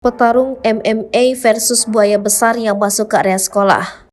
Petarung MMA versus buaya besar yang masuk ke area sekolah.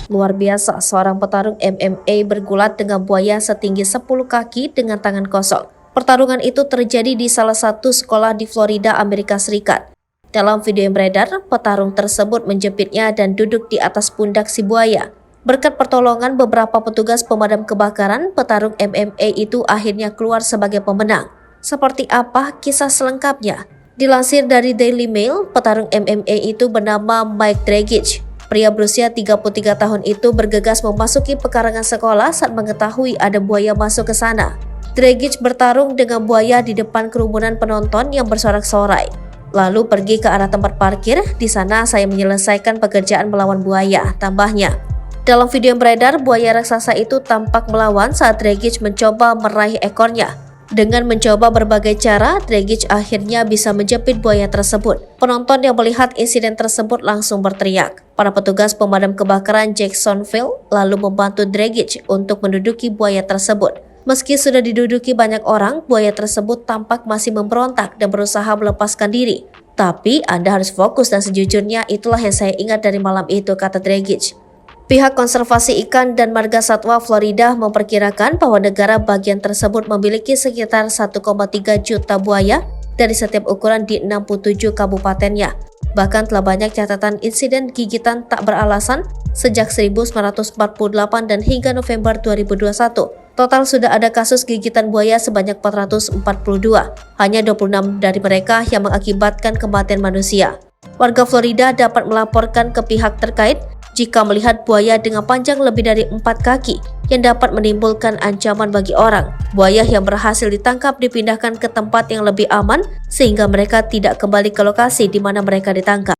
Luar biasa, seorang petarung MMA bergulat dengan buaya setinggi 10 kaki dengan tangan kosong. Pertarungan itu terjadi di salah satu sekolah di Florida, Amerika Serikat. Dalam video yang beredar, petarung tersebut menjepitnya dan duduk di atas pundak si buaya. Berkat pertolongan beberapa petugas pemadam kebakaran, petarung MMA itu akhirnya keluar sebagai pemenang. Seperti apa kisah selengkapnya? Dilansir dari Daily Mail, petarung MMA itu bernama Mike Dragic. Pria berusia 33 tahun itu bergegas memasuki pekarangan sekolah saat mengetahui ada buaya masuk ke sana. Dragic bertarung dengan buaya di depan kerumunan penonton yang bersorak-sorai. Lalu pergi ke arah tempat parkir. Di sana saya menyelesaikan pekerjaan melawan buaya, tambahnya. Dalam video yang beredar, buaya raksasa itu tampak melawan saat Dragic mencoba meraih ekornya. Dengan mencoba berbagai cara, Dragic akhirnya bisa menjepit buaya tersebut. Penonton yang melihat insiden tersebut langsung berteriak. Para petugas pemadam kebakaran Jacksonville lalu membantu Dragic untuk menduduki buaya tersebut. Meski sudah diduduki banyak orang, buaya tersebut tampak masih memberontak dan berusaha melepaskan diri. Tapi Anda harus fokus dan sejujurnya itulah yang saya ingat dari malam itu, kata Dragic. Pihak konservasi ikan dan marga satwa Florida memperkirakan bahwa negara bagian tersebut memiliki sekitar 1,3 juta buaya dari setiap ukuran di 67 kabupatennya. Bahkan telah banyak catatan insiden gigitan tak beralasan sejak 1948 dan hingga November 2021. Total sudah ada kasus gigitan buaya sebanyak 442. Hanya 26 dari mereka yang mengakibatkan kematian manusia. Warga Florida dapat melaporkan ke pihak terkait jika melihat buaya dengan panjang lebih dari 4 kaki yang dapat menimbulkan ancaman bagi orang. Buaya yang berhasil ditangkap dipindahkan ke tempat yang lebih aman sehingga mereka tidak kembali ke lokasi di mana mereka ditangkap.